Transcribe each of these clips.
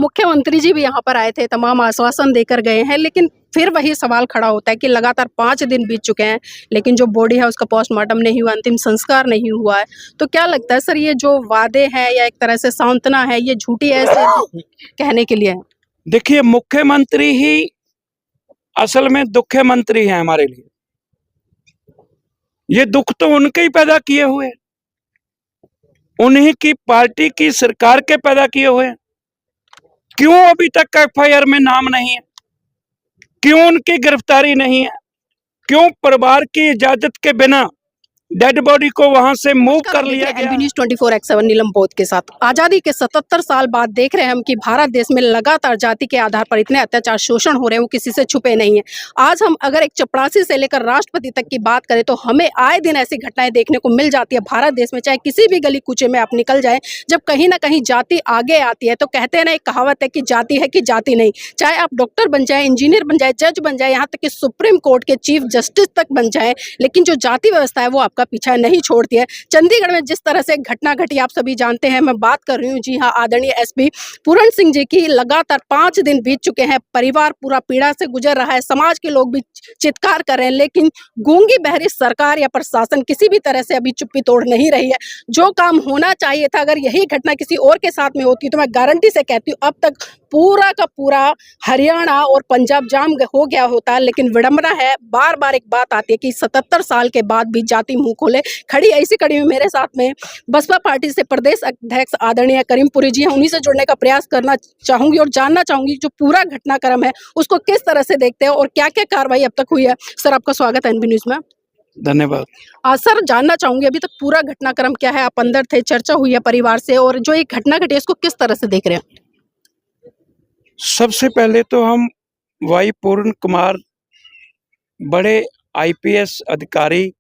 मुख्यमंत्री जी भी यहाँ पर आए थे, तमाम आश्वासन देकर गए हैं, लेकिन फिर वही सवाल खड़ा होता है कि लगातार 5 दिन बीत चुके हैं, लेकिन जो बॉडी है उसका पोस्टमार्टम नहीं हुआ, अंतिम संस्कार नहीं हुआ है। तो क्या लगता है सर, ये जो वादे हैं या एक तरह से सांत्वना है, ये झूठी है ऐसे कहने के लिए है? देखिए, मुख्यमंत्री ही असल में दुख्यमंत्री हैं हमारे लिए। ये दुख तो उनके ही पैदा किए हुए, उन्हीं की पार्टी की सरकार के पैदा किए हुए। क्यों अभी तक एफआईआर में नाम नहीं है? क्यों उनकी गिरफ्तारी नहीं है? क्यों परिवार की इजाजत के बिना डेड बॉडी को वहां से मूव कर लिया गया? एनबी न्यूज 24/7 नीलम बोध के साथ। आजादी के 77 साल बाद देख रहे हैं हम कि भारत देश में लगातार जाति के आधार पर इतने अत्याचार शोषण हो रहे हैं, वो किसी से छुपे नहीं है। आज हम अगर एक चपरासी से लेकर राष्ट्रपति तक की बात करें तो हमें आए दिन ऐसी घटनाएं देखने को मिल जाती है भारत देश में। चाहे किसी भी गली कूचे में आप निकल जाए, जब कहीं ना कहीं जाति आगे आती है तो कहते हैं ना, एक कहावत है कि जाति है कि जाति नहीं। चाहे आप डॉक्टर बन जाए, इंजीनियर बन जाए, जज बन जाए, यहाँ तक कि सुप्रीम कोर्ट के चीफ जस्टिस तक बन जाए, लेकिन जो जाति व्यवस्था है वो आपका पीछा नहीं छोड़ती है। चंडीगढ़ में जिस तरह से घटना घटी आप सभी जानते हैं, मैं बात कर रही हूँ, जी हाँ, आदरणीय एसपी पूरण सिंह जी की। लगातार 5 दिन बीत चुके हैं, परिवार पूरा पीड़ा से गुजर रहा है, समाज के लोग भी चित्कार कर रहे हैं, लेकिन गूंगी बहरी सरकार या प्रशासन किसी भी तरह से अभी चुप्पी तोड़ नहीं रही है। जो काम होना चाहिए था, अगर यही घटना किसी और के साथ में होती तो मैं गारंटी से कहती हूँ अब तक पूरा का पूरा हरियाणा और पंजाब जाम हो गया होता। लेकिन विडंबना है, बार बार एक बात आती है कि 77 साल के बाद भी जाति मुंह खोले खड़ी। ऐसी कड़ी में मेरे साथ में बसपा पार्टी से प्रदेश अध्यक्ष आदरणीय करीमपुरी जी हैं, उन्हीं से जुड़ने का प्रयास करना चाहूंगी और जानना चाहूंगी जो पूरा घटनाक्रम है उसको किस तरह से देखते हैं और क्या क्या कार्रवाई अब तक हुई है। सर, आपका स्वागत है एनबी न्यूज में। धन्यवाद। सर, जानना चाहूंगी अभी तक पूरा घटनाक्रम क्या है, आप अंदर थे, चर्चा हुई है परिवार से, और जो एक घटना घटी है इसको किस तरह से देख रहे हैं? सबसे पहले तो हम वाई पूर्ण कुमार, बड़े आईपीएस अधिकारी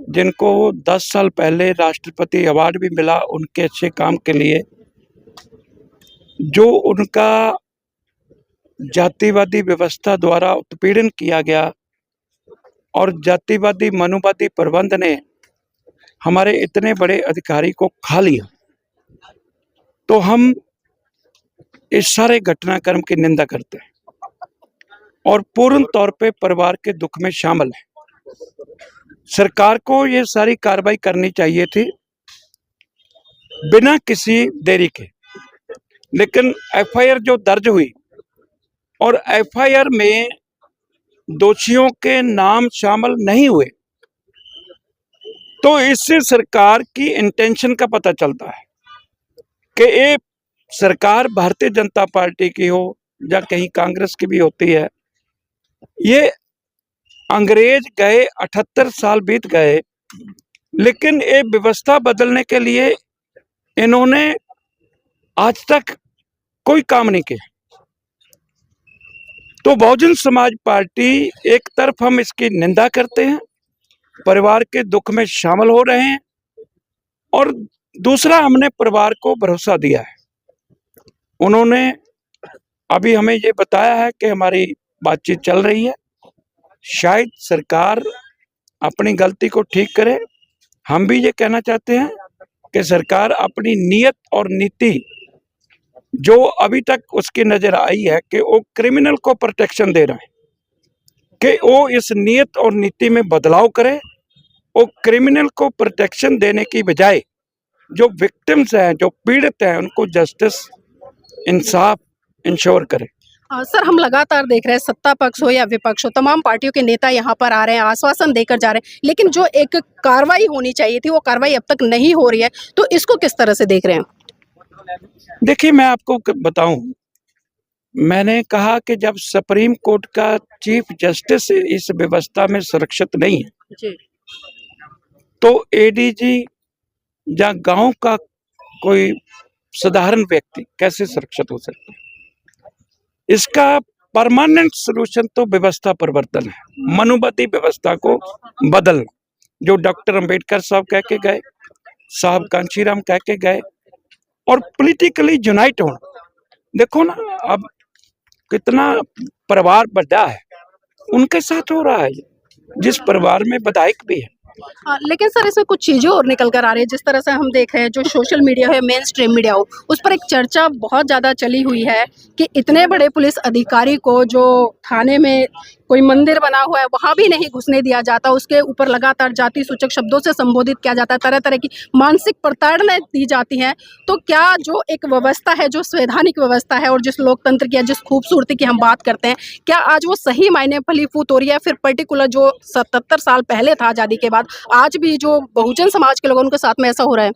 जिनको 10 साल पहले राष्ट्रपति अवार्ड भी मिला उनके अच्छे काम के लिए, जो उनका जातिवादी व्यवस्था द्वारा उत्पीड़न किया गया और जातिवादी मनुवादी प्रबंध ने हमारे इतने बड़े अधिकारी को खा लिया, तो हम इस सारे घटनाक्रम की निंदा करते हैं और पूर्ण तौर पे परिवार के दुख में शामिल है। सरकार को ये सारी कार्रवाई करनी चाहिए थी बिना किसी देरी के, लेकिन एफआईआर जो दर्ज हुई और एफआईआर में दोषियों के नाम शामिल नहीं हुए, तो इससे सरकार की इंटेंशन का पता चलता है कि ये सरकार भारतीय जनता पार्टी की हो या कहीं कांग्रेस की भी होती है। ये अंग्रेज गए, 78 साल बीत गए, लेकिन ये व्यवस्था बदलने के लिए इन्होंने आज तक कोई काम नहीं किया। तो बहुजन समाज पार्टी, एक तरफ हम इसकी निंदा करते हैं, परिवार के दुख में शामिल हो रहे हैं, और दूसरा हमने परिवार को भरोसा दिया है। उन्होंने अभी हमें ये बताया है कि हमारी बातचीत चल रही है, शायद सरकार अपनी गलती को ठीक करे। हम भी ये कहना चाहते हैं कि सरकार अपनी नीयत और नीति जो अभी तक उसकी नजर आई है कि वो क्रिमिनल को प्रोटेक्शन दे रहा है, कि वो इस नीयत और नीति में बदलाव करे। वो क्रिमिनल को प्रोटेक्शन देने की बजाय जो विक्टिम्स हैं, जो पीड़ित हैं, उनको जस्टिस, इंसाफ इंश्योर करे। सर, हम लगातार देख रहे हैं, सत्ता पक्ष हो या विपक्ष हो, तमाम पार्टियों के नेता यहाँ पर आ रहे हैं, आश्वासन देकर जा रहे हैं, लेकिन जो एक कार्रवाई होनी चाहिए थी वो कार्रवाई अब तक नहीं हो रही है। तो इसको किस तरह से देख रहे हैं? देखिए, मैं आपको बताऊं, मैंने कहा कि जब सुप्रीम कोर्ट का चीफ जस्टिस इस व्यवस्था में सुरक्षित नहीं है जी। तो एडीजी या गांव का कोई साधारण व्यक्ति कैसे सुरक्षित हो सकता है? इसका परमानेंट सलूशन तो व्यवस्था परिवर्तन है, मनुवादी व्यवस्था को बदलना, जो डॉक्टर अंबेडकर साहब कह के गए, साहब कांशीराम कह के गए, और पॉलिटिकली यूनाइट होना। देखो ना, अब कितना परिवार बड़ा है, उनके साथ हो रहा है, जिस परिवार में विधायक भी है, लेकिन सर इसमें कुछ चीज़ें और निकल कर आ रही है। जिस तरह से हम देख रहे हैं जो सोशल मीडिया है, मेन स्ट्रीम मीडिया हो, उस पर एक चर्चा बहुत ज़्यादा चली हुई है कि इतने बड़े पुलिस अधिकारी को जो थाने में कोई मंदिर बना हुआ है वहाँ भी नहीं घुसने दिया जाता, उसके ऊपर लगातार जाति सूचक शब्दों से संबोधित किया जाता है, तरह तरह की मानसिक प्रताड़नाएं दी जाती हैं। तो क्या जो एक व्यवस्था है, जो संवैधानिक व्यवस्था है और जिस लोकतंत्र की या जिस खूबसूरती की हम बात करते हैं, क्या आज वो सही मायने फलीभूत हो रही है? फिर पर्टिकुलर जो 77 साल पहले था आज़ादी के बाद, आज भी जो बहुजन समाज के लोग हैं उनके साथ में ऐसा हो रहा है?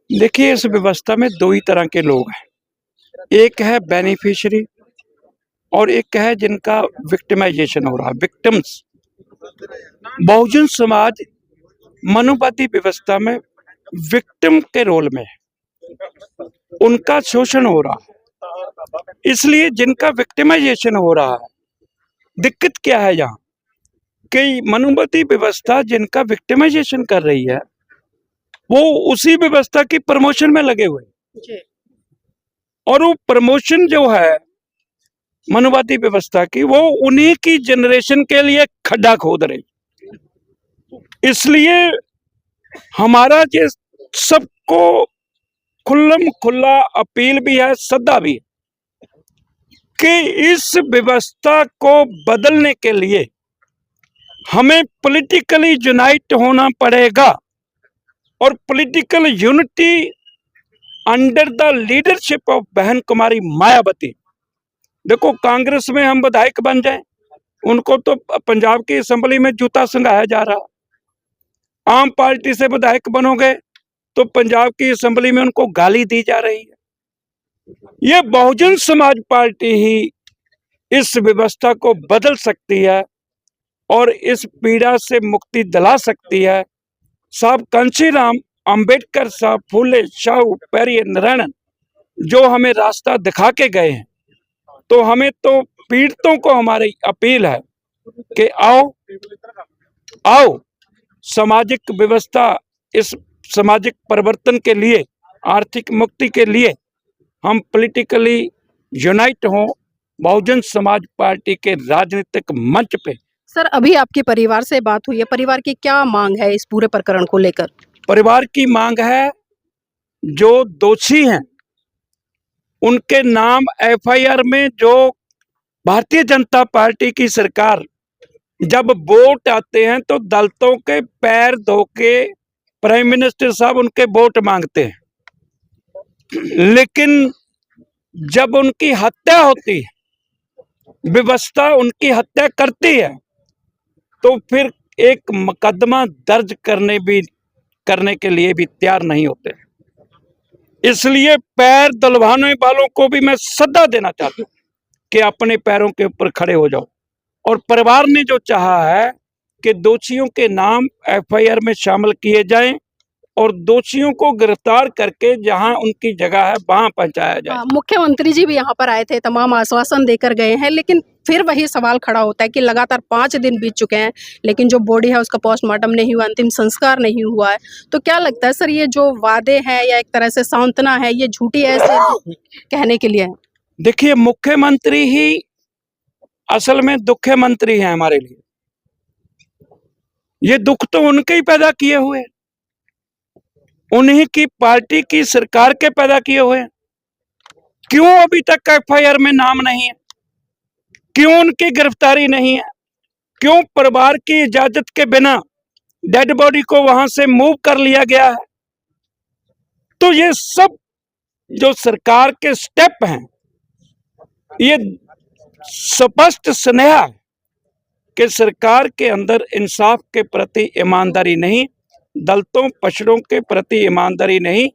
देखिए, इस व्यवस्था में दो ही तरह के लोग हैं। एक है बेनिफिशियरी और एक है जिनका विक्टिमाइजेशन हो रहा है, विक्टिम्स। बहुजन समाज मनुवादी व्यवस्था में विक्टिम के रोल में है, उनका शोषण हो रहा है। इसलिए जिनका विक्टिमाइजेशन हो रहा है, दिक्कत क्या है यहाँ कि मनुवादी व्यवस्था जिनका विक्टिमाइजेशन कर रही है वो उसी व्यवस्था की प्रमोशन में लगे हुए हैं। जी। और वो प्रमोशन जो है मनुवादी व्यवस्था की, वो उन्हीं की जनरेशन के लिए खड्डा खोद रही। इसलिए हमारा ये सबको खुल्लम खुल्ला अपील भी है, सद्दा भी है कि इस व्यवस्था को बदलने के लिए हमें पॉलिटिकली यूनाइट होना पड़ेगा और political unity under the leadership of बहन कुमारी मायावती। देखो, कांग्रेस में हम विधायक बन जाएं, उनको तो पंजाब की असेंबली में जूता संघाया जा रहा। आम पार्टी से विधायक बनोगे तो पंजाब की असेंबली में उनको गाली दी जा रही है। ये बहुजन समाज पार्टी ही इस व्यवस्था को बदल सकती है और इस पीड़ा से मुक्ति दिला सकती है। साहब कांशीराम अंबेडकर साहब, फूले शाहू, पेरियर नारायणन जो हमें रास्ता दिखा के गए हैं, तो हमें तो पीड़ितों को हमारी अपील है कि आओ आओ सामाजिक व्यवस्था, इस सामाजिक परिवर्तन के लिए, आर्थिक मुक्ति के लिए हम पॉलिटिकली यूनाइट हों बहुजन समाज पार्टी के राजनीतिक मंच पे। सर अभी आपके परिवार से बात हुई है, परिवार की क्या मांग है इस पूरे प्रकरण को लेकर? परिवार की मांग है जो दोषी हैं उनके नाम एफआईआर में, जो भारतीय जनता पार्टी की सरकार जब वोट आते हैं तो दलितों के पैर धो के प्राइम मिनिस्टर साहब उनके वोट मांगते हैं, लेकिन जब उनकी हत्या होती है, व्यवस्था उनकी हत्या करती है, तो फिर एक मुकदमा दर्ज करने के लिए भी तैयार नहीं होते। इसलिए पैर दलवाने वालों को भी मैं सद्दा देना चाहता हूं कि अपने पैरों के ऊपर खड़े हो जाओ। और परिवार ने जो चाहा है कि दोषियों के नाम एफआईआर में शामिल किए जाएं और दोषियों को गिरफ्तार करके जहां उनकी जगह है वहां पहुंचाया जाए। मुख्यमंत्री जी भी यहाँ पर आए थे, तमाम आश्वासन देकर गए हैं, लेकिन फिर वही सवाल खड़ा होता है कि लगातार 5 दिन बीत चुके हैं लेकिन जो बॉडी है उसका पोस्टमार्टम नहीं हुआ, अंतिम संस्कार नहीं हुआ है। तो क्या लगता है सर, ये जो वादे हैं या एक तरह से सांत्वना है, ये झूठी है ऐसे कहने के लिए? देखिए, मुख्यमंत्री ही असल में दुख्यमंत्री हैं हमारे लिए। ये दुख तो उनके ही पैदा किए हुए, उन्हीं की पार्टी की सरकार के पैदा किए हुए। क्यों अभी तक एफआईआर में नाम नहीं है? क्यों उनकी गिरफ्तारी नहीं है? क्यों परिवार की इजाजत के बिना डेड बॉडी को वहां से मूव कर लिया गया है? तो ये सब जो सरकार के स्टेप हैं, ये स्पष्ट स्नेहा है कि सरकार के अंदर इंसाफ के प्रति ईमानदारी नहीं, दलितों पछड़ों के प्रति ईमानदारी नहीं,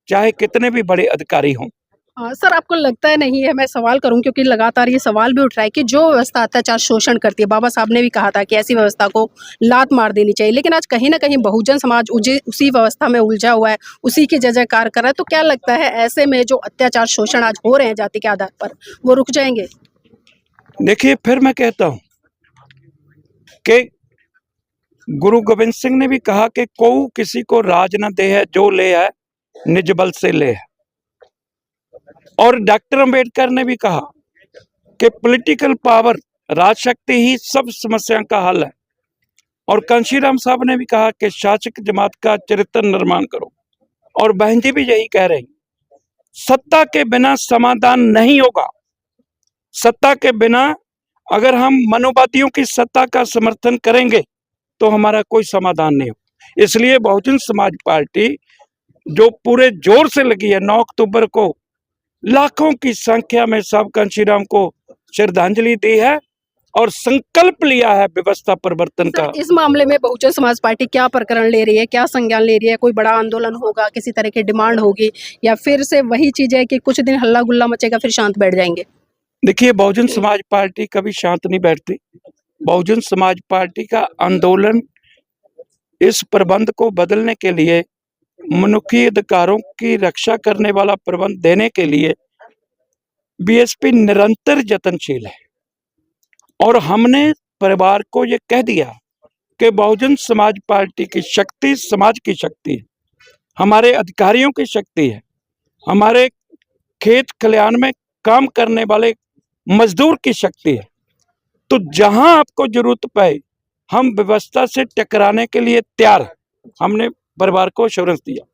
चाहे कितने भी बड़े अधिकारी हों। सर आपको लगता है नहीं है, मैं सवाल करूं क्योंकि लगातार ये सवाल भी उठ रहा है कि जो व्यवस्था अत्याचार शोषण करती है, बाबा साहब ने भी कहा था कि ऐसी व्यवस्था को लात मार देनी चाहिए, लेकिन आज कहीं ना कहीं बहुजन समाज उसी व्यवस्था में उलझा हुआ है, उसी की जय जयकार कर रहा है। तो क्या लगता है ऐसे में जो अत्याचार शोषण आज हो रहे हैं जाति के आधार पर, वो रुक जाएंगे? देखिए, फिर मैं कहता हूं कि गुरु गोविंद सिंह ने भी कहा कि कोऊ किसी को राज न दे है, जो ले है निज बल से ले है। और डॉक्टर अंबेडकर ने भी कहा कि पॉलिटिकल पावर, राजशक्ति ही सब समस्या का हल है। और कांशीराम साहब ने भी कहा कि शासक जमात का चरित्र निर्माण करो, और बहन जी भी यही कह रही, सत्ता के बिना समाधान नहीं होगा। सत्ता के बिना अगर हम मनोवादियों की सत्ता का समर्थन करेंगे तो हमारा कोई समाधान नहीं हो। इसलिए बहुजन समाज पार्टी जो पूरे जोर से लगी है, 9 अक्टूबर को लाखों की संख्या में साहब कांशीराम को श्रद्धांजलि दी है और संकल्प लिया है व्यवस्था परिवर्तन का। इस मामले में बहुजन समाज पार्टी क्या प्रकरण ले रही है, क्या संज्ञान ले रही है? कोई बड़ा आंदोलन होगा, किसी तरह की डिमांड होगी, या फिर से वही चीज है कि कुछ दिन हल्ला गुल्ला मचेगा फिर शांत बैठ जाएंगे? देखिए, बहुजन समाज पार्टी कभी शांत नहीं बैठती। बहुजन समाज पार्टी का आंदोलन इस प्रबंध को बदलने के लिए, मनुष्य अधिकारों की रक्षा करने वाला प्रबंध देने के लिए बीएसपी निरंतर यत्नशील है। और हमने परिवार को ये कह दिया कि बहुजन समाज पार्टी की शक्ति समाज की शक्ति है, हमारे अधिकारियों की शक्ति है, हमारे खेत खलिहान में काम करने वाले मजदूर की शक्ति है। तो जहां आपको जरूरत पाए हम व्यवस्था से टकराने के लिए तैयार हैं। हमने परिवार को एश्योरेंस दिया।